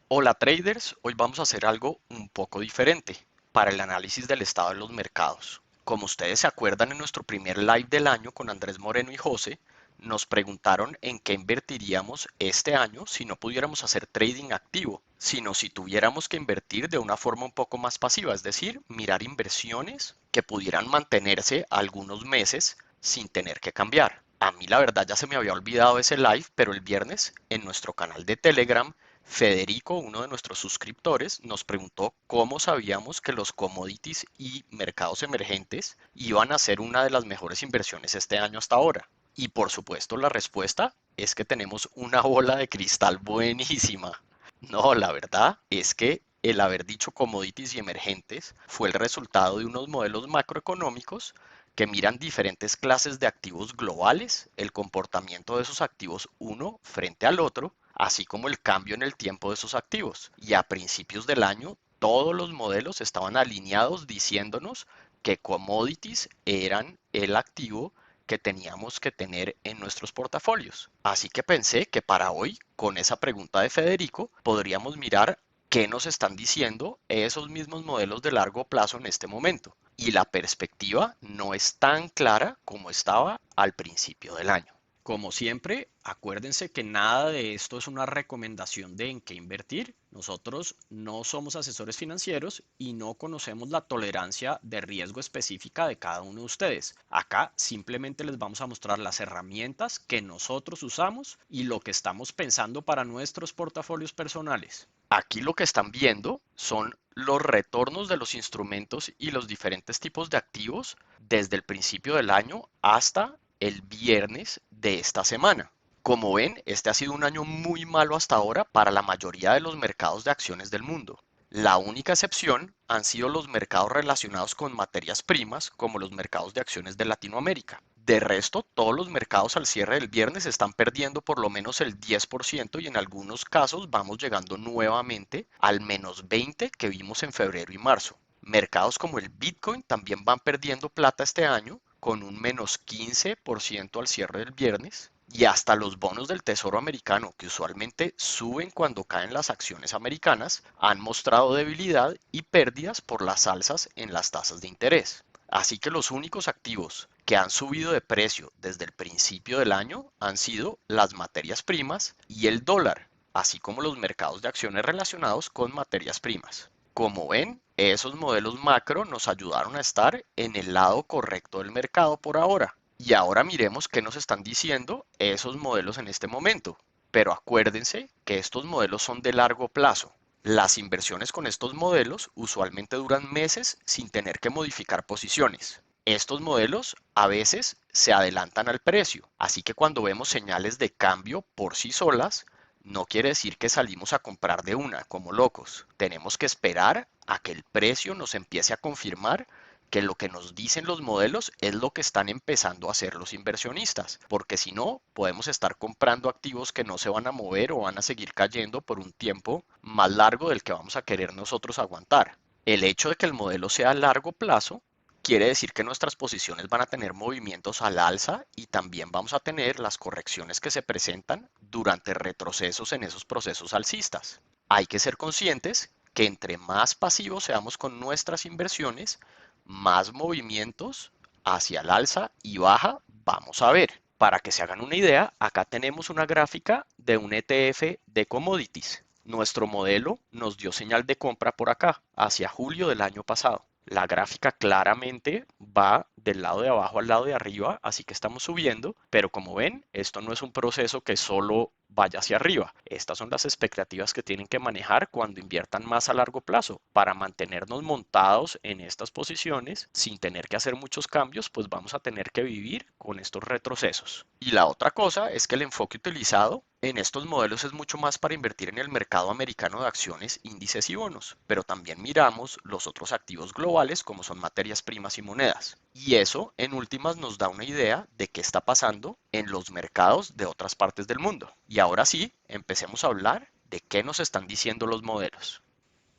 Hola traders, hoy vamos a hacer algo un poco diferente para el análisis del estado de los mercados. Como ustedes se acuerdan en nuestro primer live del año con Andrés Moreno y José, nos preguntaron en qué invertiríamos este año si no pudiéramos hacer trading activo, sino si tuviéramos que invertir de una forma un poco más pasiva, es decir, mirar inversiones que pudieran mantenerse algunos meses sin tener que cambiar. A mí la verdad ya se me había olvidado ese live, pero el viernes en nuestro canal de Telegram Federico, uno de nuestros suscriptores, nos preguntó cómo sabíamos que los commodities y mercados emergentes iban a ser una de las mejores inversiones este año hasta ahora. Y por supuesto la respuesta es que tenemos una bola de cristal buenísima. No, la verdad es que el haber dicho commodities y emergentes fue el resultado de unos modelos macroeconómicos que miran diferentes clases de activos globales, el comportamiento de esos activos uno frente al otro, así como el cambio en el tiempo de esos activos. Y a principios del año, todos los modelos estaban alineados diciéndonos que commodities eran el activo que teníamos que tener en nuestros portafolios. Así que pensé que para hoy, con esa pregunta de Federico, podríamos mirar qué nos están diciendo esos mismos modelos de largo plazo en este momento. Y la perspectiva no es tan clara como estaba al principio del año. Como siempre, acuérdense que nada de esto es una recomendación de en qué invertir. Nosotros no somos asesores financieros y no conocemos la tolerancia de riesgo específica de cada uno de ustedes. Acá simplemente les vamos a mostrar las herramientas que nosotros usamos y lo que estamos pensando para nuestros portafolios personales. Aquí lo que están viendo son los retornos de los instrumentos y los diferentes tipos de activos desde el principio del año hasta el viernes de esta semana. Como ven, este ha sido un año muy malo hasta ahora para la mayoría de los mercados de acciones del mundo. La única excepción han sido los mercados relacionados con materias primas, como los mercados de acciones de Latinoamérica. De resto, todos los mercados al cierre del viernes están perdiendo por lo menos el 10% y en algunos casos vamos llegando nuevamente al menos 20 que vimos en febrero y marzo. Mercados como el Bitcoin también van perdiendo plata este año, con un menos 15% al cierre del viernes. Y hasta los bonos del Tesoro americano, que usualmente suben cuando caen las acciones americanas, han mostrado debilidad y pérdidas por las alzas en las tasas de interés. Así que los únicos activos que han subido de precio desde el principio del año han sido las materias primas y el dólar, así como los mercados de acciones relacionados con materias primas. Como ven, esos modelos macro nos ayudaron a estar en el lado correcto del mercado por ahora. Y ahora miremos qué nos están diciendo esos modelos en este momento. Pero acuérdense que estos modelos son de largo plazo. Las inversiones con estos modelos usualmente duran meses sin tener que modificar posiciones. Estos modelos a veces se adelantan al precio, así que cuando vemos señales de cambio por sí solas, no quiere decir que salimos a comprar de una como locos. Tenemos que esperar a que el precio nos empiece a confirmar que lo que nos dicen los modelos es lo que están empezando a hacer los inversionistas, porque si no, podemos estar comprando activos que no se van a mover o van a seguir cayendo por un tiempo más largo del que vamos a querer nosotros aguantar. El hecho de que el modelo sea a largo plazo quiere decir que nuestras posiciones van a tener movimientos al alza y también vamos a tener las correcciones que se presentan durante retrocesos en esos procesos alcistas. Hay que ser conscientes que entre más pasivos seamos con nuestras inversiones, más movimientos hacia el alza y baja vamos a ver. Para que se hagan una idea, acá tenemos una gráfica de un ETF de commodities. Nuestro modelo nos dio señal de compra por acá, hacia julio del año pasado. La gráfica claramente va del lado de abajo al lado de arriba, así que estamos subiendo, pero como ven, esto no es un proceso que solo vaya hacia arriba. Estas son las expectativas que tienen que manejar cuando inviertan más a largo plazo. Para mantenernos montados en estas posiciones sin tener que hacer muchos cambios, pues vamos a tener que vivir con estos retrocesos. Y la otra cosa es que el enfoque utilizado en estos modelos es mucho más para invertir en el mercado americano de acciones, índices y bonos, pero también miramos los otros activos globales como son materias primas y monedas. Y eso en últimas nos da una idea de qué está pasando en los mercados de otras partes del mundo. Y ahora sí, empecemos a hablar de qué nos están diciendo los modelos.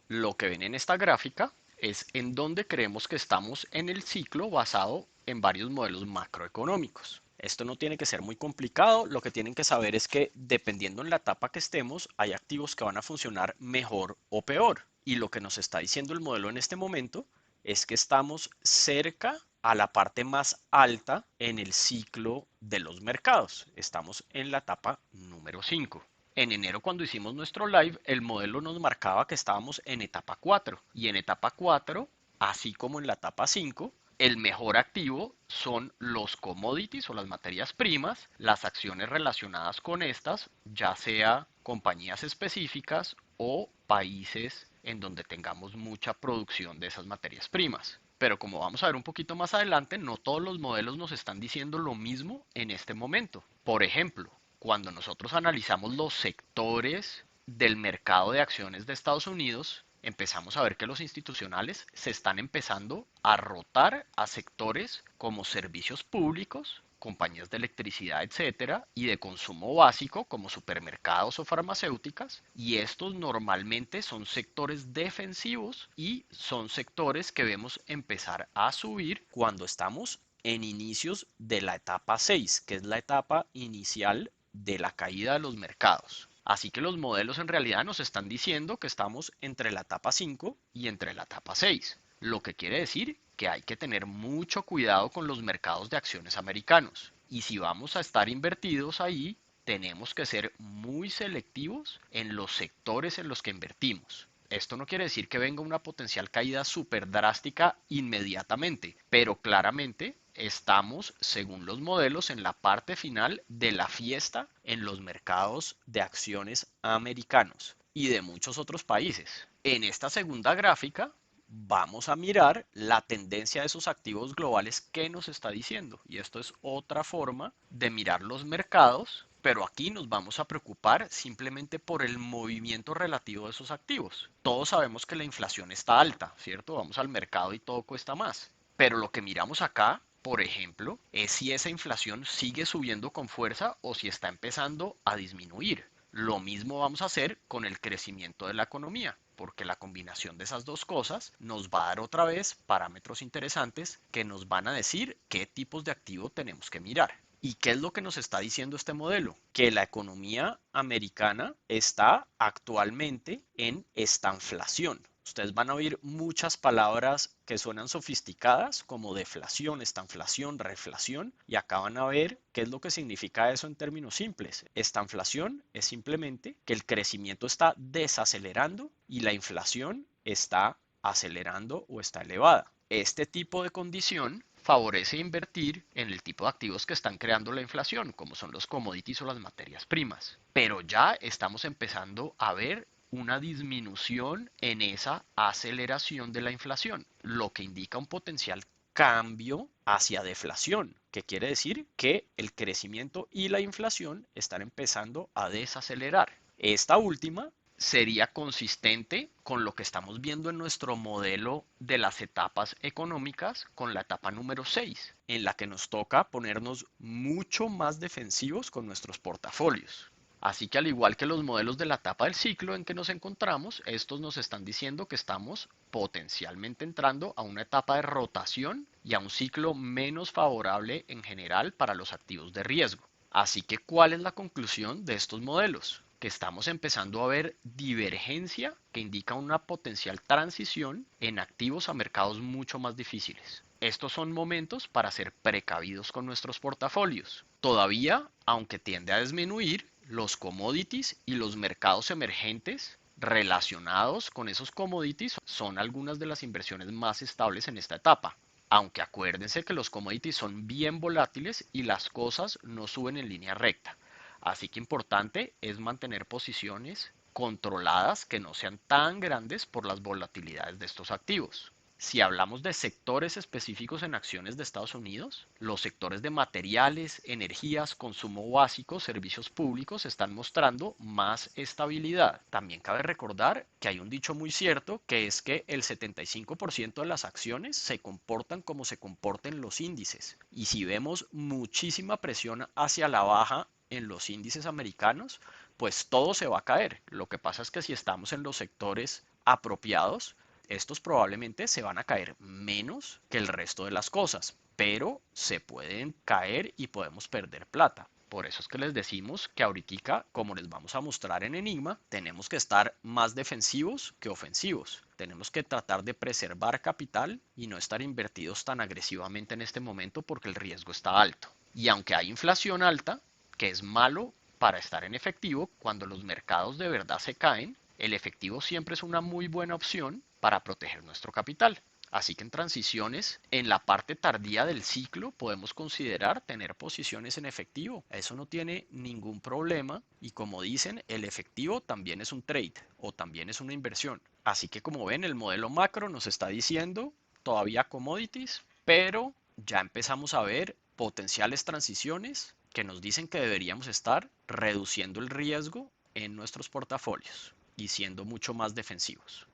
Lo que ven en esta gráfica es en dónde creemos que estamos en el ciclo basado en varios modelos macroeconómicos. Esto no tiene que ser muy complicado, lo que tienen que saber es que dependiendo en la etapa que estemos, hay activos que van a funcionar mejor o peor. Y lo que nos está diciendo el modelo en este momento es que estamos cerca a la parte más alta en el ciclo de los mercados. Estamos en la etapa número 5. En enero, cuando hicimos nuestro live, el modelo nos marcaba que estábamos en etapa 4. Y en etapa 4, así como en la etapa 5, el mejor activo son los commodities o las materias primas, las acciones relacionadas con estas, ya sea compañías específicas o países en donde tengamos mucha producción de esas materias primas. Pero como vamos a ver un poquito más adelante, no todos los modelos nos están diciendo lo mismo en este momento. Por ejemplo, cuando nosotros analizamos los sectores del mercado de acciones de Estados Unidos, empezamos a ver que los institucionales se están empezando a rotar a sectores como servicios públicos, compañías de electricidad, etcétera, y de consumo básico como supermercados o farmacéuticas, y estos normalmente son sectores defensivos y son sectores que vemos empezar a subir cuando estamos en inicios de la etapa 6, que es la etapa inicial de la caída de los mercados. Así que los modelos en realidad nos están diciendo que estamos entre la etapa 5 y entre la etapa 6, lo que quiere decir que hay que tener mucho cuidado con los mercados de acciones americanos. Y si vamos a estar invertidos ahí, tenemos que ser muy selectivos en los sectores en los que invertimos. Esto no quiere decir que venga una potencial caída súper drástica inmediatamente, pero claramente estamos, según los modelos, en la parte final de la fiesta en los mercados de acciones americanos y de muchos otros países. En esta segunda gráfica vamos a mirar la tendencia de esos activos globales que nos está diciendo. Y esto es otra forma de mirar los mercados, pero aquí nos vamos a preocupar simplemente por el movimiento relativo de esos activos. Todos sabemos que la inflación está alta, ¿cierto? Vamos al mercado y todo cuesta más. Pero lo que miramos acá, por ejemplo, es si esa inflación sigue subiendo con fuerza o si está empezando a disminuir. Lo mismo vamos a hacer con el crecimiento de la economía, porque la combinación de esas dos cosas nos va a dar otra vez parámetros interesantes que nos van a decir qué tipos de activo tenemos que mirar. ¿Y qué es lo que nos está diciendo este modelo? Que la economía americana está actualmente en estanflación. Ustedes van a oír muchas palabras que suenan sofisticadas como deflación, estanflación, reflación, y acá van a ver qué es lo que significa eso en términos simples. Estanflación es simplemente que el crecimiento está desacelerando y la inflación está acelerando o está elevada. Este tipo de condición favorece invertir en el tipo de activos que están creando la inflación, como son los commodities o las materias primas. Pero ya estamos empezando a ver una disminución en esa aceleración de la inflación, lo que indica un potencial cambio hacia deflación, que quiere decir que el crecimiento y la inflación están empezando a desacelerar. Esta última sería consistente con lo que estamos viendo en nuestro modelo de las etapas económicas con la etapa número 6, en la que nos toca ponernos mucho más defensivos con nuestros portafolios. Así que al igual que los modelos de la etapa del ciclo en que nos encontramos, estos nos están diciendo que estamos potencialmente entrando a una etapa de rotación y a un ciclo menos favorable en general para los activos de riesgo. Así que, ¿cuál es la conclusión de estos modelos? Que estamos empezando a ver divergencia que indica una potencial transición en activos a mercados mucho más difíciles. Estos son momentos para ser precavidos con nuestros portafolios. Todavía, aunque tiende a disminuir, los commodities y los mercados emergentes relacionados con esos commodities son algunas de las inversiones más estables en esta etapa. Aunque acuérdense que los commodities son bien volátiles y las cosas no suben en línea recta. Así que importante es mantener posiciones controladas que no sean tan grandes por las volatilidades de estos activos. Si hablamos de sectores específicos en acciones de Estados Unidos, los sectores de materiales, energías, consumo básico, servicios públicos están mostrando más estabilidad. También cabe recordar que hay un dicho muy cierto que es que el 75% de las acciones se comportan como se comporten los índices. Y si vemos muchísima presión hacia la baja en los índices americanos, pues todo se va a caer. Lo que pasa es que si estamos en los sectores apropiados, Estos probablemente se van a caer menos que el resto de las cosas, pero se pueden caer y podemos perder plata. Por eso es que les decimos que ahorita, como les vamos a mostrar en Enigma, tenemos que estar más defensivos que ofensivos. Tenemos que tratar de preservar capital y no estar invertidos tan agresivamente en este momento porque el riesgo está alto. Y aunque hay inflación alta, que es malo para estar en efectivo, cuando los mercados de verdad se caen, el efectivo siempre es una muy buena opción para proteger nuestro capital. Así que en transiciones, en la parte tardía del ciclo, podemos considerar tener posiciones en efectivo. Eso no tiene ningún problema y como dicen, el efectivo también es un trade o también es una inversión. Así que como ven, el modelo macro nos está diciendo todavía commodities, pero ya empezamos a ver potenciales transiciones que nos dicen que deberíamos estar reduciendo el riesgo en nuestros portafolios y siendo mucho más defensivos.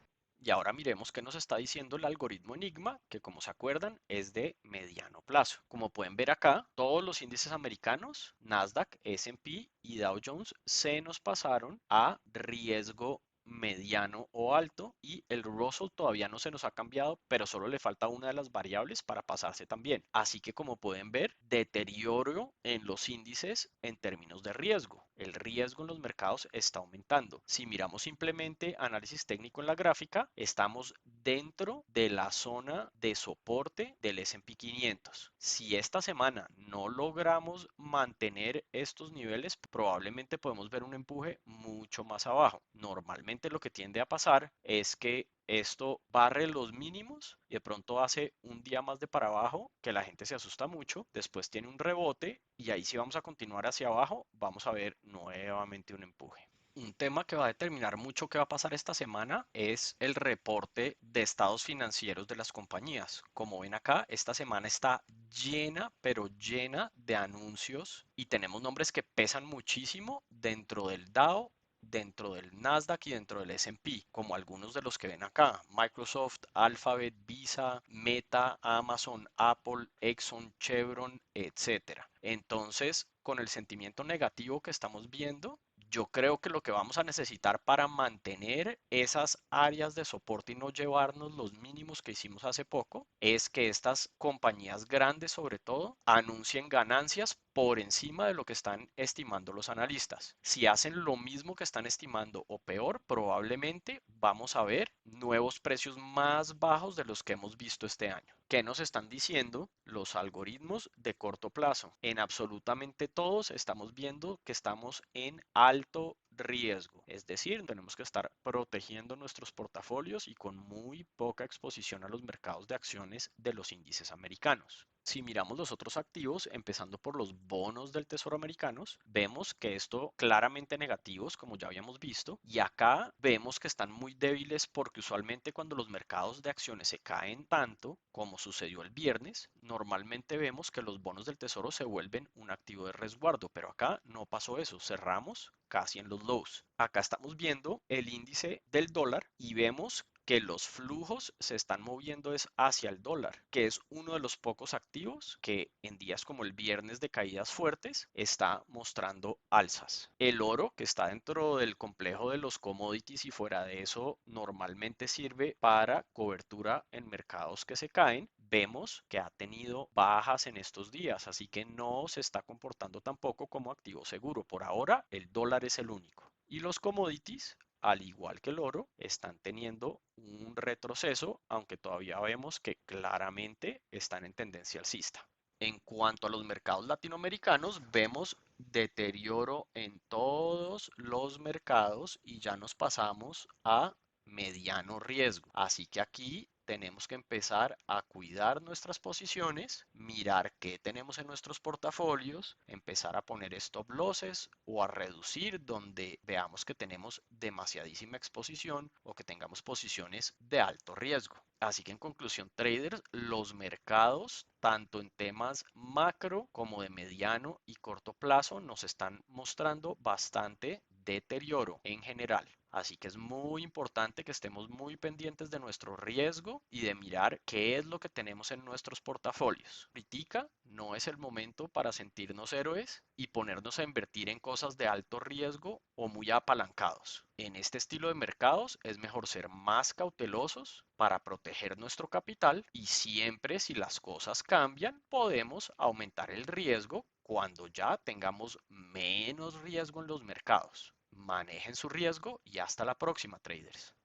Y ahora miremos qué nos está diciendo el algoritmo Enigma, que como se acuerdan es de mediano plazo. Como pueden ver acá, todos los índices americanos, Nasdaq, S&P y Dow Jones, se nos pasaron a riesgo mediano o alto y el Russell todavía no se nos ha cambiado, pero solo le falta una de las variables para pasarse también. Así que como pueden ver, deterioro en los índices en términos de riesgo. El riesgo en los mercados está aumentando. Si miramos simplemente análisis técnico en la gráfica, estamos dentro de la zona de soporte del S&P 500. Si esta semana no logramos mantener estos niveles, probablemente podemos ver un empuje mucho más abajo. Normalmente lo que tiende a pasar es que esto barre los mínimos y de pronto hace un día más de para abajo que la gente se asusta mucho, después tiene un rebote y ahí sí vamos a continuar hacia abajo, vamos a ver nuevamente un empuje. Un tema que va a determinar mucho qué va a pasar esta semana es el reporte de estados financieros de las compañías. Como ven acá, esta semana está llena, pero llena de anuncios y tenemos nombres que pesan muchísimo dentro del Dow, dentro del Nasdaq y dentro del S&P, como algunos de los que ven acá: Microsoft, Alphabet, Visa, Meta, Amazon, Apple, Exxon, Chevron, etcétera. Entonces, con el sentimiento negativo que estamos viendo, yo creo que lo que vamos a necesitar para mantener esas áreas de soporte y no llevarnos los mínimos que hicimos hace poco es que estas compañías grandes, sobre todo, anuncien ganancias por encima de lo que están estimando los analistas. Si hacen lo mismo que están estimando o peor, probablemente vamos a ver nuevos precios más bajos de los que hemos visto este año. ¿Qué nos están diciendo los algoritmos de corto plazo? En absolutamente todos estamos viendo que estamos en alto riesgo, es decir, tenemos que estar protegiendo nuestros portafolios y con muy poca exposición a los mercados de acciones de los índices americanos. Si miramos los otros activos, empezando por los bonos del Tesoro americanos, vemos que esto claramente negativos, como ya habíamos visto, y acá vemos que están muy débiles porque usualmente cuando los mercados de acciones se caen tanto, como sucedió el viernes, normalmente vemos que los bonos del Tesoro se vuelven un activo de resguardo, pero acá no pasó eso, cerramos casi en los lows. Acá estamos viendo el índice del dólar y vemos que los flujos se están moviendo es hacia el dólar, que es uno de los pocos activos que en días como el viernes de caídas fuertes está mostrando alzas. El oro, que está dentro del complejo de los commodities y fuera de eso normalmente sirve para cobertura en mercados que se caen, vemos que ha tenido bajas en estos días, así que no se está comportando tampoco como activo seguro. Por ahora, el dólar es el único. Y los commodities, al igual que el oro, están teniendo un retroceso, aunque todavía vemos que claramente están en tendencia alcista. En cuanto a los mercados latinoamericanos, vemos deterioro en todos los mercados y ya nos pasamos a mediano riesgo. Así que aquí tenemos que empezar a cuidar nuestras posiciones, mirar qué tenemos en nuestros portafolios, empezar a poner stop losses o a reducir donde veamos que tenemos demasiadísima exposición o que tengamos posiciones de alto riesgo. Así que en conclusión, traders, los mercados, tanto en temas macro como de mediano y corto plazo, nos están mostrando bastante deterioro en general. Así que es muy importante que estemos muy pendientes de nuestro riesgo y de mirar qué es lo que tenemos en nuestros portafolios. Ahorita no es el momento para sentirnos héroes y ponernos a invertir en cosas de alto riesgo o muy apalancados. En este estilo de mercados es mejor ser más cautelosos para proteger nuestro capital y siempre si las cosas cambian podemos aumentar el riesgo cuando ya tengamos menos riesgo en los mercados. Manejen su riesgo y hasta la próxima, traders.